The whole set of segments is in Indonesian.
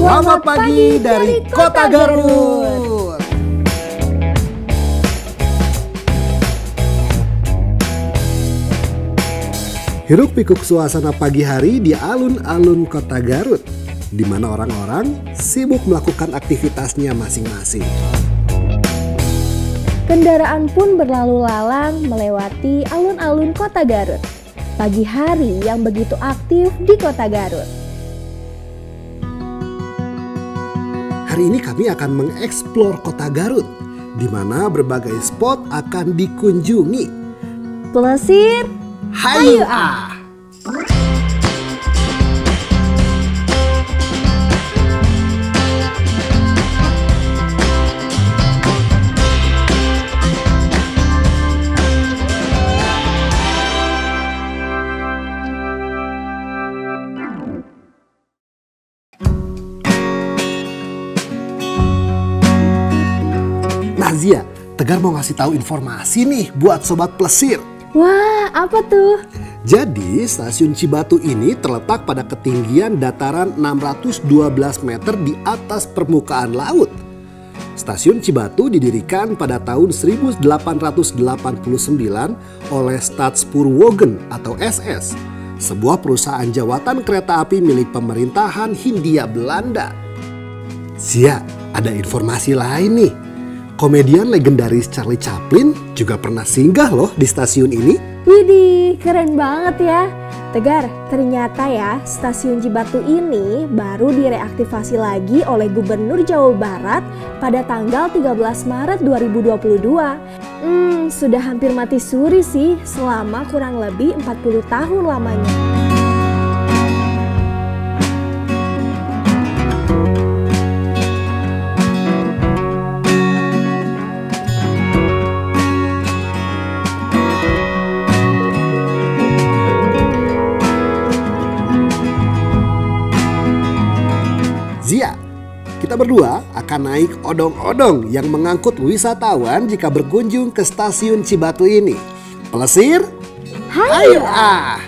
Selamat pagi dari Kota Garut. Hiruk pikuk suasana pagi hari di alun-alun Kota Garut, di mana orang-orang sibuk melakukan aktivitasnya masing-masing. Kendaraan pun berlalu lalang melewati alun-alun Kota Garut. Pagi hari yang begitu aktif di Kota Garut. Hari ini kami akan mengeksplor Kota Garut, di mana berbagai spot akan dikunjungi. Plesir, Hayu ah! Nah Zia, Tegar mau ngasih tahu informasi nih buat Sobat Plesir. Wah, apa tuh? Jadi stasiun Cibatu ini terletak pada ketinggian dataran 612 meter di atas permukaan laut. Stasiun Cibatu didirikan pada tahun 1889 oleh Staatspoorwogen atau SS, sebuah perusahaan jawatan kereta api milik pemerintahan Hindia Belanda. Zia, ada informasi lain nih. Komedian legendaris Charlie Chaplin juga pernah singgah loh di stasiun ini. Widih, keren banget ya. Tegar, ternyata ya stasiun Cibatu ini baru direaktivasi lagi oleh Gubernur Jawa Barat pada tanggal 13 Maret 2022. Sudah hampir mati suri sih selama kurang lebih 40 tahun lamanya. Zia, kita berdua akan naik odong-odong yang mengangkut wisatawan jika berkunjung ke stasiun Cibatu ini. Plesir, hayu ah!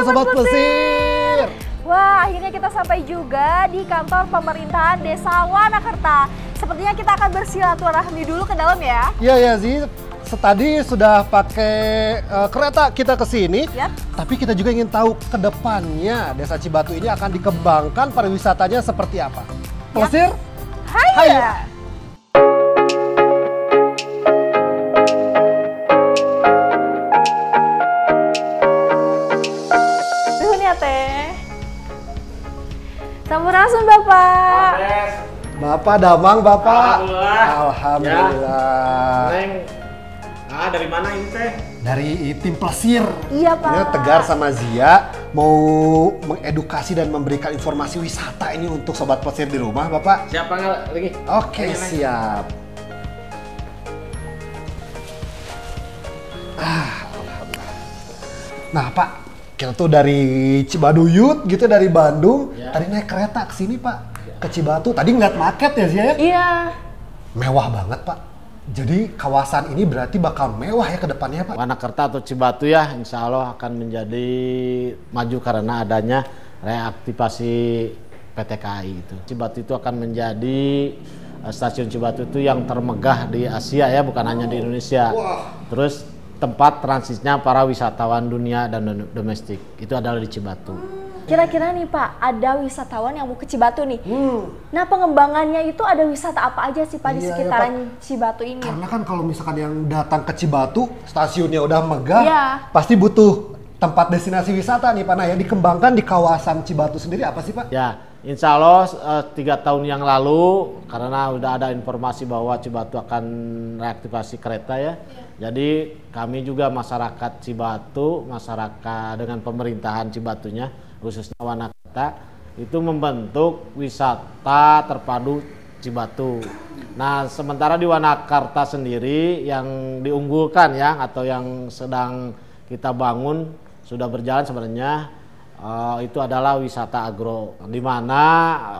Sobat Plesir. Wah, akhirnya kita sampai juga di kantor pemerintahan Desa Wanakerta. Sepertinya kita akan bersilaturahmi dulu ke dalam ya. Iya ya Zi, tadi sudah pakai kereta kita ke sini. Yap. Tapi kita juga ingin tahu ke depannya Desa Cibatu ini akan dikembangkan pariwisatanya seperti apa. Plesir, Hayu. Sampurasun Bapak. Bapak Damang, Bapak. Alhamdulillah. Alhamdulillah. Ya. Neng, dari mana ini teh? Dari tim Plesir. Iya Pak. Ini Tegar sama Zia mau mengedukasi dan memberikan informasi wisata ini untuk Sobat Plesir di rumah, Bapak. Siapa nggak lagi? Oke, siap. Alhamdulillah. Nah, Pak, kita tuh dari Cibaduyut gitu, dari Bandung. Ya. Tadi naik kereta ke sini, Pak. Ke Cibatu. Tadi ngeliat market ya, Zia ya? Iya. Mewah banget, Pak. Jadi kawasan ini berarti bakal mewah ya ke depannya, Pak. Wanakerta atau Cibatu ya, insya Allah akan menjadi maju karena adanya reaktivasi PT KAI itu. Cibatu itu akan menjadi stasiun Cibatu itu yang termegah di Asia ya, bukan hanya di Indonesia. Terus tempat transitnya para wisatawan dunia dan domestik itu adalah di Cibatu. Kira-kira nih Pak, ada wisatawan yang mau ke Cibatu nih. Nah, pengembangannya itu ada wisata apa aja sih Pak di sekitaran Cibatu ini? Karena kan kalau misalkan yang datang ke Cibatu, stasiunnya udah megah, Iya. pasti butuh tempat destinasi wisata nih Pak. Nah, yang dikembangkan di kawasan Cibatu sendiri apa sih Pak? Ya, insya Allah 3 tahun yang lalu karena udah ada informasi bahwa Cibatu akan reaktivasi kereta ya. Jadi kami juga masyarakat Cibatu, masyarakat dengan pemerintahan Cibatunya, khususnya Wanakerta, itu membentuk wisata terpadu Cibatu. Nah, sementara di Wanakerta sendiri yang diunggulkan ya, atau yang sedang kita bangun, sudah berjalan sebenarnya, itu adalah wisata agro, di mana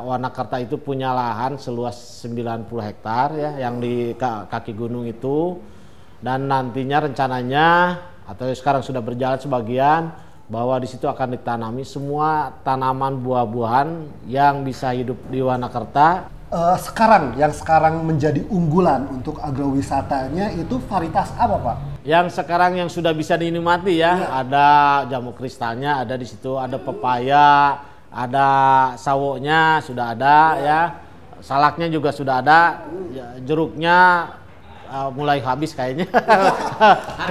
Wanakerta itu punya lahan seluas 90 hektar ya, yang di kaki gunung itu, dan nantinya rencananya atau sekarang sudah berjalan sebagian, bahwa di situ akan ditanami semua tanaman buah-buahan yang bisa hidup di Wanakerta. Yang sekarang menjadi unggulan untuk agrowisatanya itu varietas apa Pak? Yang sekarang yang sudah bisa dinikmati ya, ada jamu kristalnya, ada di situ, ada pepaya, ada sawoknya sudah ada ya, salaknya juga sudah ada, jeruknya mulai habis kayaknya.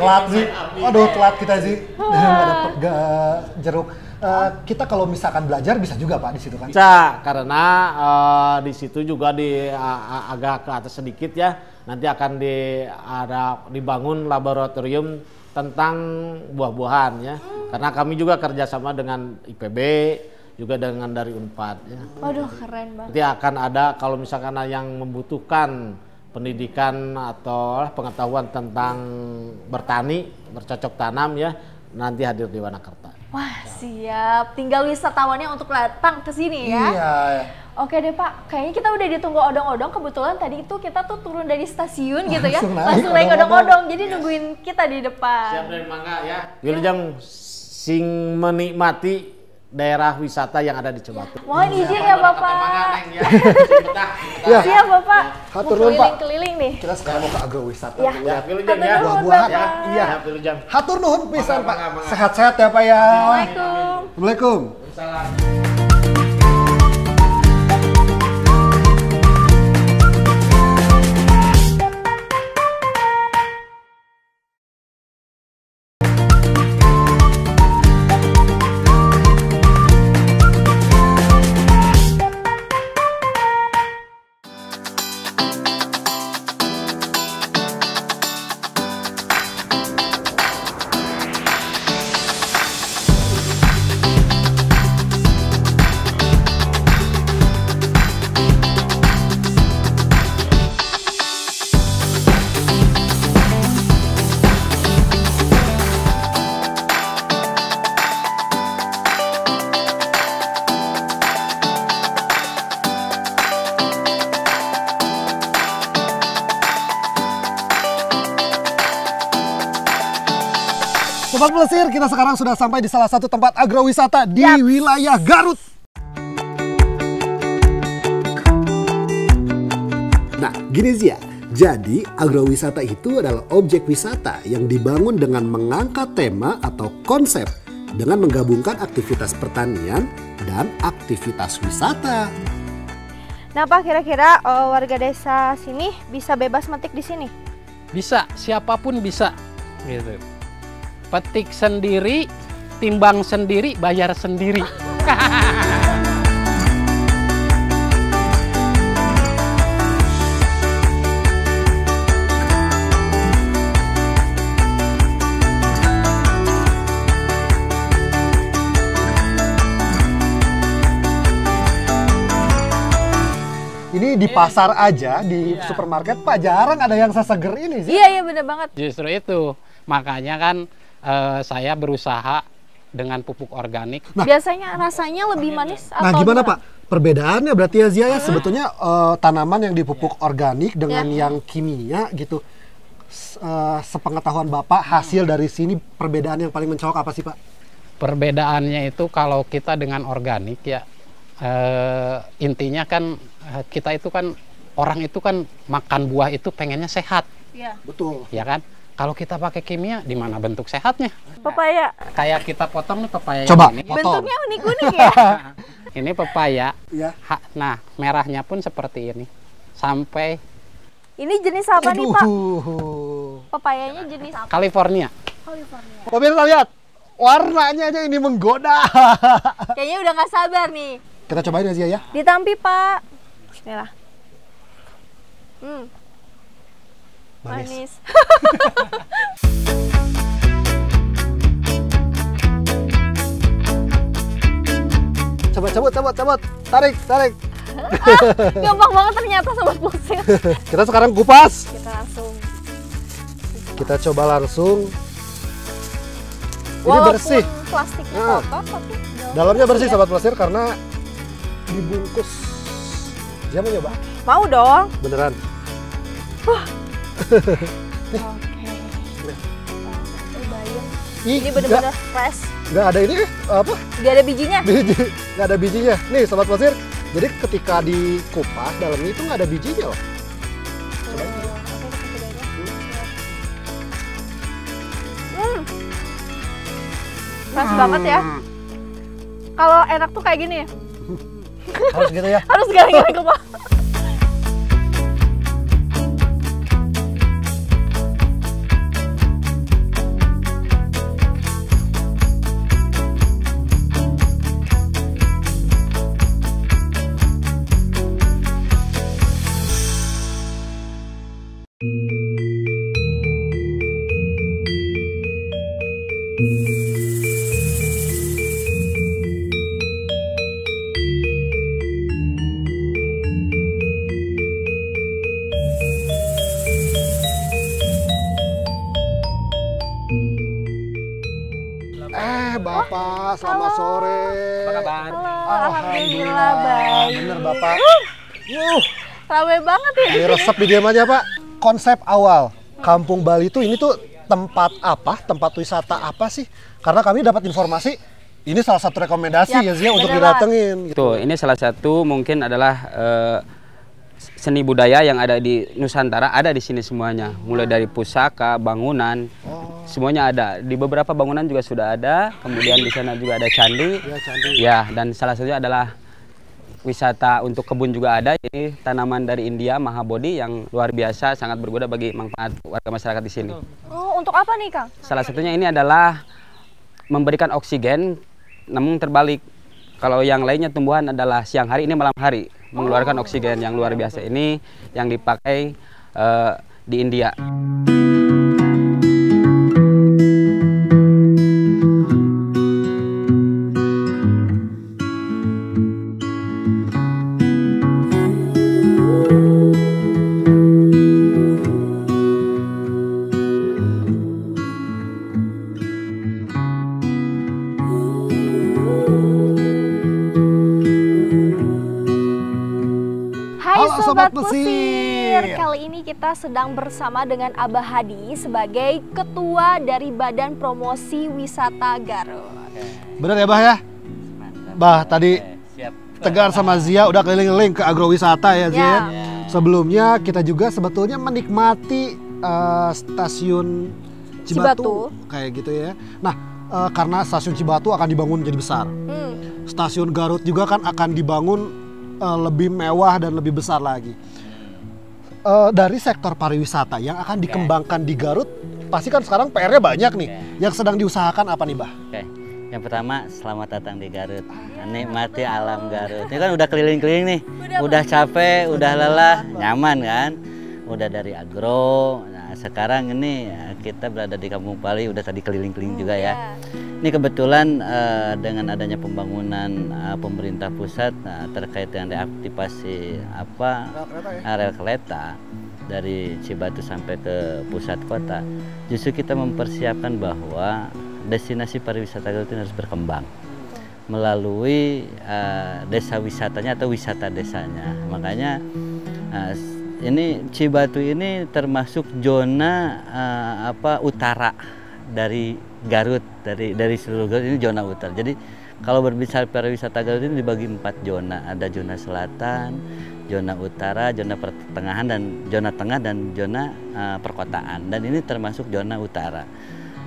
Telat sih, aduh telat kita sih, ada jeruk. Kita kalau misalkan belajar bisa juga Pak di situ kan? Bisa, karena di situ juga agak ke atas sedikit ya, nanti akan dibangun laboratorium tentang buah-buahan ya, karena kami juga kerjasama dengan IPB, juga dengan dari Unpad ya. Waduh, keren banget. Nanti akan ada kalau misalkan yang membutuhkan pendidikan atau pengetahuan tentang bertani, bercocok tanam ya, nanti hadir di Wanakerta. Wah, siap. Tinggal wisatawannya untuk datang ke sini ya. Iya. Oke deh Pak, kayaknya kita udah ditunggu odong-odong. Kebetulan tadi itu kita tuh turun dari stasiun gitu ya. Langsung naik odong-odong. Jadi nungguin kita di depan. Siap dari mangga ya. Wilujeng sing menikmati daerah wisata yang ada di Cibatu. Mohon izin ya Bapak. Ya. Siap Bapak. Hatur Mau nuhun, Pak. keliling-keliling nih. Kita sekarang mau ke agrowisata. Ya. Ya, Wilujeng ya. Hatur nuhun, Buah-buahan. Bapak. Iya. Wilujeng. Hatur nuhun pisan Pak. Mangga. Sehat-sehat ya Pak ya. Assalamualaikum. Assalamualaikum. Salam. Sobat Pelesir, kita sekarang sudah sampai di salah satu tempat agrowisata di wilayah Garut. Nah, gini Zia, jadi agrowisata itu adalah objek wisata yang dibangun dengan mengangkat tema atau konsep dengan menggabungkan aktivitas pertanian dan aktivitas wisata. Nah Pak, kira-kira warga desa sini bisa bebas metik di sini? Bisa, siapapun bisa gitu. Petik sendiri, timbang sendiri, bayar sendiri. Ini di pasar aja, di supermarket Pak, jarang ada yang seseger ini sih. Iya bener banget. Justru itu, makanya kan saya berusaha dengan pupuk organik. Nah, biasanya rasanya lebih manis atau Nah gimana Pak? Perbedaannya berarti ya Zia ya, sebetulnya tanaman yang dipupuk organik dengan yang kimia gitu. Sepengetahuan Bapak, hasil dari sini perbedaan yang paling mencolok apa sih Pak? Perbedaannya itu kalau kita dengan organik ya, intinya kan kita itu kan orang itu kan makan buah itu pengennya sehat, Iya. Betul. ya kan? Kalau kita pakai kimia, di mana bentuk sehatnya? Pepaya. Kayak kita potong nih pepaya Coba, yang ini. potong. Bentuknya unik-unik ya. Ini pepaya. Iya. Nah, merahnya pun seperti ini. Sampai Ini jenis apa nih, Pak? Aduh. Pepayanya jenis apa? California. Pemirsa lihat, warnanya aja ini menggoda. Kayaknya udah nggak sabar nih. Kita cobain ya Zia ya. Ditampi, Pak. Bismillah. Manis. Manis. Cabut. Tarik. Gampang banget ternyata sobat Plosir. Kita sekarang kupas. Kita langsung. Kita coba langsung. Ini Walaupun bersih. plastiknya Nah. kotor, tapi Dalamnya bersih sobat Plosir karena dibungkus. Dia mau nyoba? mau dong. Beneran. Ih, Ini bener-bener fresh. nggak ada ini apa? Gak ada bijinya. Nggak ada bijinya. Nih sobat Plosir. Jadi ketika dikupas dalamnya itu nggak ada bijinya loh. Fresh banget ya. Kalau enak tuh kayak gini ya. Harus gitu ya. Harus garing-garing ke bawah. Bapak, selamat sore. Apa kabar? Alhamdulillah baik. Bener Bapak. Rame banget ya. Ini resep di diam aja Pak. Konsep awal Kampung Bali itu ini tuh tempat apa? Tempat wisata apa sih? Karena kami dapat informasi ini salah satu rekomendasi ya Zia untuk bener didatengin. Gitu. Tuh, ini salah satu mungkin adalah seni budaya yang ada di Nusantara, ada di sini semuanya. Mulai dari pusaka, bangunan, semuanya ada. Di beberapa bangunan juga sudah ada. Kemudian di sana juga ada candi. Ya, candi. Ya, dan salah satunya adalah wisata untuk kebun juga ada. Ini tanaman dari India, Mahabodhi, yang luar biasa, sangat berguna bagi manfaat warga masyarakat di sini. Oh, untuk apa nih, Kang? Salah satunya ini adalah memberikan oksigen, namun terbalik. Kalau yang lainnya tumbuhan adalah siang hari, ini malam hari mengeluarkan oksigen yang luar biasa. Ini yang dipakai di India. Halo, Sobat Sobat Plesir. Kali ini kita sedang bersama dengan Abah Hadi sebagai Ketua dari Badan Promosi Wisata Garut. Bener ya Bah ya? Bah, tadi Tegar sama Zia udah keliling-keliling ke agrowisata ya Zia. Ya. Sebelumnya kita juga sebetulnya menikmati stasiun Cibatu, kayak gitu ya. Nah, karena stasiun Cibatu akan dibangun jadi besar. Stasiun Garut juga kan akan dibangun lebih mewah dan lebih besar lagi. Dari sektor pariwisata yang akan dikembangkan di Garut, pasti kan sekarang PR-nya banyak nih. Yang sedang diusahakan apa nih, Bah? Oke, yang pertama selamat datang di Garut. Nikmati alam Garut. Ini kan udah keliling-keliling nih, udah capek, udah lelah, nyaman kan? Udah dari agro. Nah, sekarang ini kita berada di Kampung Bali, udah tadi keliling-keliling juga ya. Ini kebetulan dengan adanya pembangunan pemerintah pusat terkait dengan reaktivasi rel kereta dari Cibatu sampai ke pusat kota, justru kita mempersiapkan bahwa destinasi pariwisata Garut ini harus berkembang melalui desa wisatanya atau wisata desanya. Makanya ini Cibatu ini termasuk zona utara dari Garut, dari seluruh Garut, ini zona utara. Jadi kalau berbicara pariwisata Garut ini dibagi 4 zona. Ada zona selatan, zona utara, zona pertengahan dan zona tengah dan zona perkotaan. Dan ini termasuk zona utara.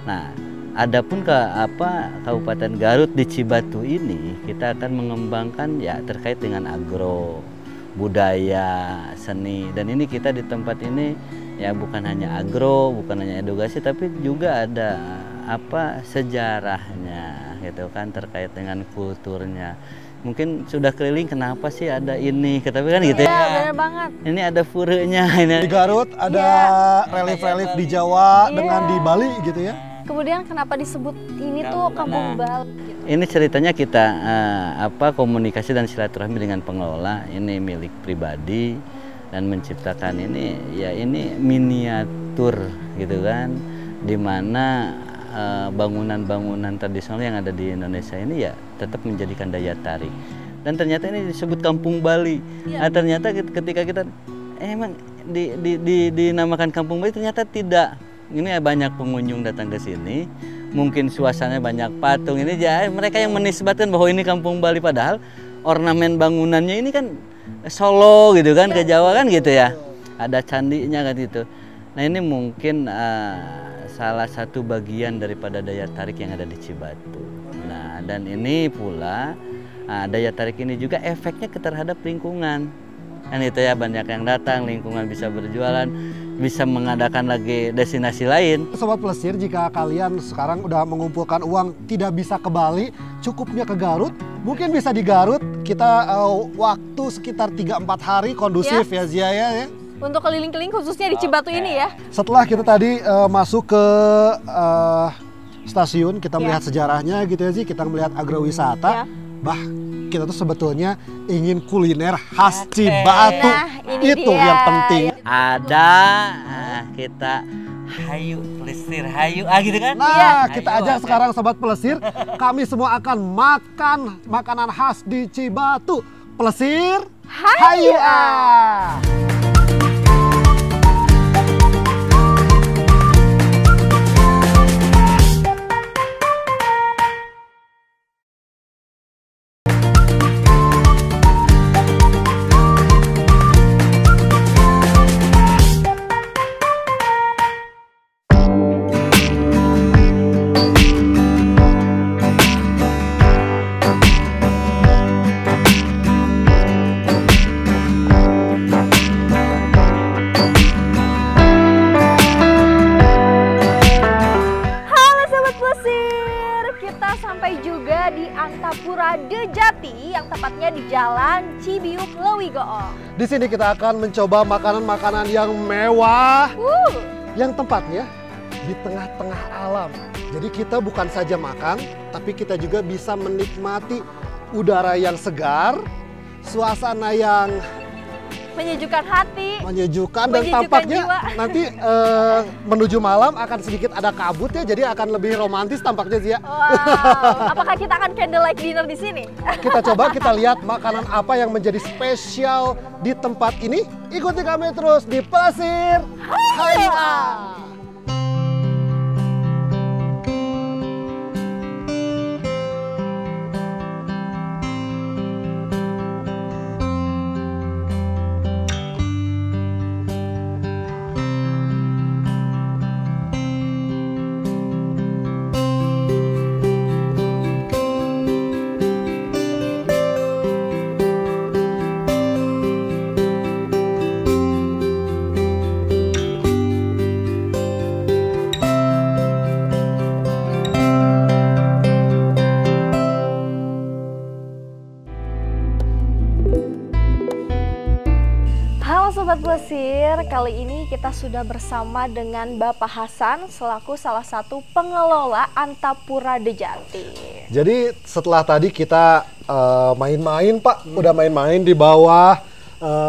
Nah, adapun Kabupaten Garut di Cibatu ini kita akan mengembangkan ya terkait dengan agro, budaya, seni. Dan ini kita di tempat ini ya bukan hanya agro, bukan hanya edukasi, tapi juga ada sejarahnya gitu kan, terkait dengan kulturnya. Mungkin sudah keliling, kenapa sih ada ini, tapi kan gitu ya. Bener banget. Ini ada purenya. Di Garut ada relief-relief di Jawa dengan di Bali gitu ya. Kemudian kenapa disebut ini tuh Kampung Bali? Gitu. Ini ceritanya kita komunikasi dan silaturahmi dengan pengelola. Ini milik pribadi dan menciptakan ini ya ini miniatur gitu kan, dimana bangunan-bangunan tradisional yang ada di Indonesia ini ya tetap menjadikan daya tarik. Dan ternyata ini disebut Kampung Bali. Nah, ternyata ketika kita emang dinamakan Kampung Bali, ternyata tidak. Ini banyak pengunjung datang ke sini, mungkin suasananya banyak patung ini, ya mereka yang menisbatkan bahwa ini Kampung Bali, padahal ornamen bangunannya ini kan Solo gitu kan, ke Jawa kan gitu ya. Ada candinya kan gitu. Nah, ini mungkin salah satu bagian daripada daya tarik yang ada di Cibatu. Nah, dan ini pula daya tarik ini juga efeknya terhadap lingkungan. Kan itu ya, banyak yang datang, lingkungan bisa berjualan, bisa mengadakan lagi destinasi lain. Sobat Plesir, jika kalian sekarang udah mengumpulkan uang tidak bisa ke Bali, cukupnya ke Garut, mungkin bisa di Garut. Kita waktu sekitar 3-4 hari kondusif ya Zia ya. Untuk keliling-keliling khususnya di Cibatu ini ya. Setelah kita tadi masuk ke stasiun, kita melihat sejarahnya gitu ya Zi, kita melihat agrowisata. Kita tuh sebetulnya ingin kuliner khas Cibatu. Itu dia yang penting. Ada kita hayu Plesir, hayu gitu kan? Nah, kita ajak sekarang Sobat Plesir, kami semua akan makan makanan khas di Cibatu. Plesir, hayu! Yang tepatnya di Jalan Cibiuk Lewigoong. Di sini kita akan mencoba makanan-makanan yang mewah, yang tempatnya di tengah-tengah alam. Jadi kita bukan saja makan, tapi kita juga bisa menikmati udara yang segar, suasana yang menyejukkan hati, menyejukkan dan tampaknya jiwa. Nanti menuju malam akan sedikit ada kabut ya, jadi akan lebih romantis tampaknya Zia. Wow. Apakah kita akan candlelight dinner di sini? Kita coba kita lihat makanan apa yang menjadi spesial di tempat ini. Ikuti kami terus di Plesir Hayu! Sobat Plesir, kali ini kita sudah bersama dengan Bapak Hasan selaku salah satu pengelola Antapura Dejati. Jadi setelah tadi kita main-main Pak, udah main-main di bawah,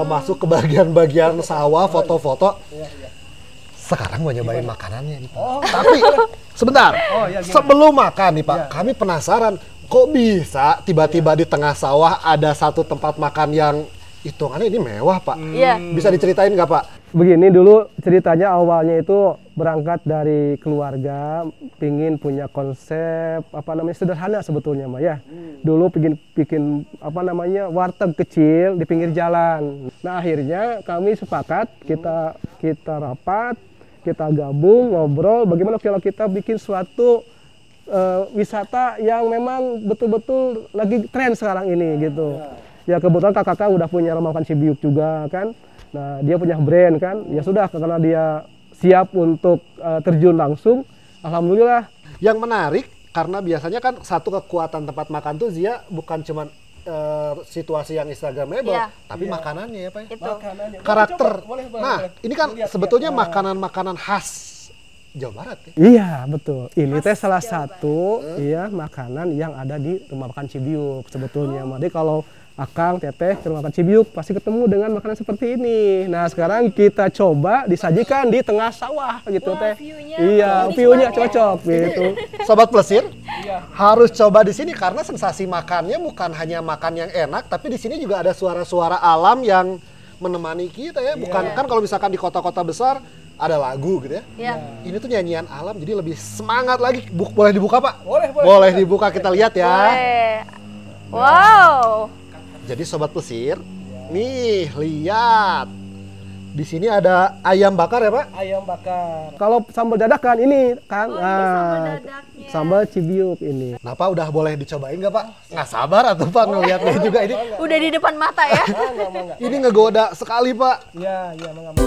masuk ke bagian-bagian sawah, foto-foto. Sekarang mau nyobain makanannya nih Pak. Tapi sebentar, sebelum makan nih Pak, kami penasaran kok bisa tiba-tiba di tengah sawah ada satu tempat makan yang hitungannya ini mewah Pak. Bisa diceritain nggak Pak? Begini dulu ceritanya, awalnya itu berangkat dari keluarga, pingin punya konsep sederhana sebetulnya mah ya. Dulu bikin warteg kecil di pinggir jalan. Nah akhirnya kami sepakat, kita rapat, kita gabung, ngobrol bagaimana kalau kita bikin suatu wisata yang memang betul-betul lagi tren sekarang ini gitu. Ya kebetulan kakak udah punya rumah makan Cibiuk juga kan. Nah dia punya brand kan, ya sudah karena dia siap untuk terjun langsung, alhamdulillah. Yang menarik karena biasanya kan satu kekuatan tempat makan tuh Zia bukan cuma situasi yang instagramable, tapi makanannya ya Pak. Makanannya. Karakter. Boleh. Ini kan sebetulnya makanan-makanan khas Jawa Barat ya. Iya betul. Ini teh salah satu makanan yang ada di rumah makan Cibiuk sebetulnya. Jadi kalau Akang, Teteh ke rumah makan Cibiuk pasti ketemu dengan makanan seperti ini. Nah sekarang kita coba disajikan di tengah sawah gitu teh. View-nya cocok gitu. Sobat Plesir harus coba di sini karena sensasi makannya bukan hanya makan yang enak, tapi di sini juga ada suara-suara alam yang menemani kita ya. Bukan kan kalau misalkan di kota-kota besar ada lagu gitu ya. Ini tuh nyanyian alam jadi lebih semangat lagi. Boleh dibuka Pak? Boleh dibuka, kita lihat ya. Boleh. Wow. Jadi Sobat Plesir, nih lihat. Di sini ada ayam bakar ya Pak? Ayam bakar. Kalau sambal dadakan ini Kang, sambal Cibiuk ini. Nah Pak udah boleh dicobain nggak Pak? Nggak sabar atau Pak ngeliatnya juga ini. Udah di depan mata ya? Ini ngegoda sekali Pak. Iya, mangga.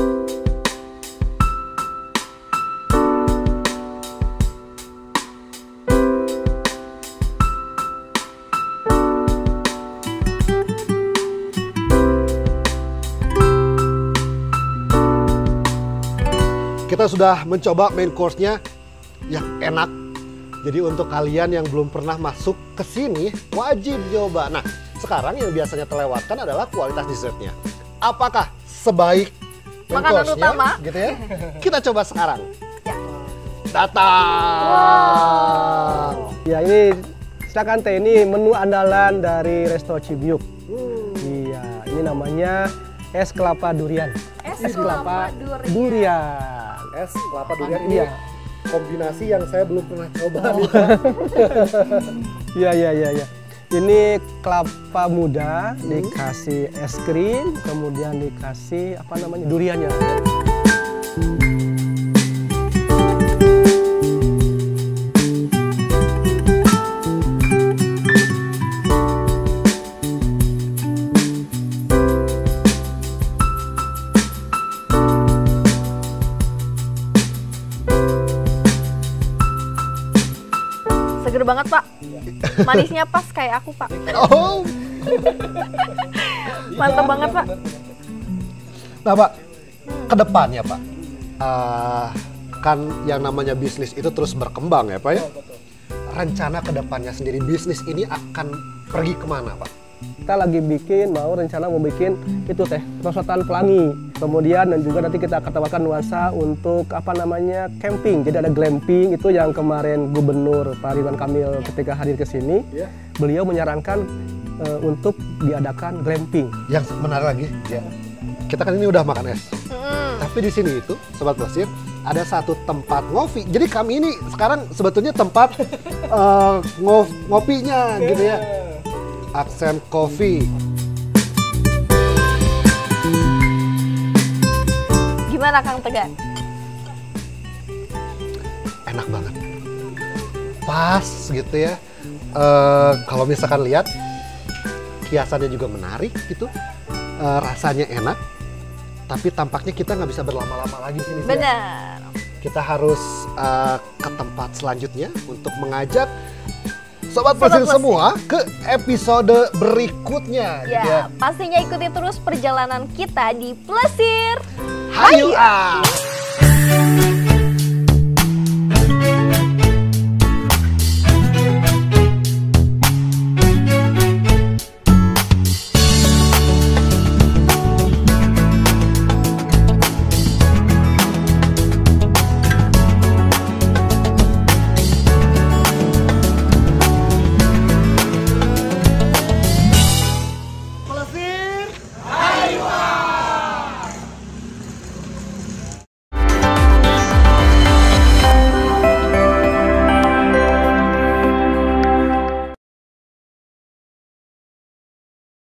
Kita sudah mencoba main course-nya yang enak. Jadi untuk kalian yang belum pernah masuk ke sini, wajib coba. Nah, sekarang yang biasanya terlewatkan adalah kualitas dessertnya. Apakah sebaik main makanan course-nya, utama gitu ya? Kita coba sekarang. Datang. Ya ini silakan teh, ini menu andalan dari Resto Cibiuk. Iya, ini namanya es kelapa durian. Es kelapa durian. Es kelapa durian ini kombinasi yang saya belum pernah coba. Iya. Ini kelapa muda dikasih es krim, kemudian dikasih duriannya. Seger banget Pak, manisnya pas kayak aku Pak. Oh, mantap banget Pak. Nah Pak, kedepannya Pak, kan yang namanya bisnis itu terus berkembang ya Pak ya. Rencana kedepannya sendiri bisnis ini akan pergi kemana Pak? Kita lagi rencana mau bikin itu teh perosotan pelangi. Kemudian dan juga nanti kita akan tawarkan nuansa untuk camping. Jadi ada glamping itu yang kemarin Gubernur Pak Ridwan Kamil ketika hadir ke sini, beliau menyarankan untuk diadakan glamping. Yang menarik lagi, kita kan ini udah makan es. Tapi di sini itu Sobat Plesir ada satu tempat ngopi. Jadi kami ini sekarang sebetulnya tempat ngopinya gitu ya. Accent Coffee. Gimana Kang Tegar? Enak banget. Pas gitu ya. Kalau misalkan lihat kiasannya juga menarik gitu. Rasanya enak. Tapi tampaknya kita nggak bisa berlama-lama lagi sini. Benar. Kita harus ke tempat selanjutnya untuk mengajak Sobat Plesir semua ke episode berikutnya. Ya, pastinya ikuti terus perjalanan kita di Plesir. Hayu.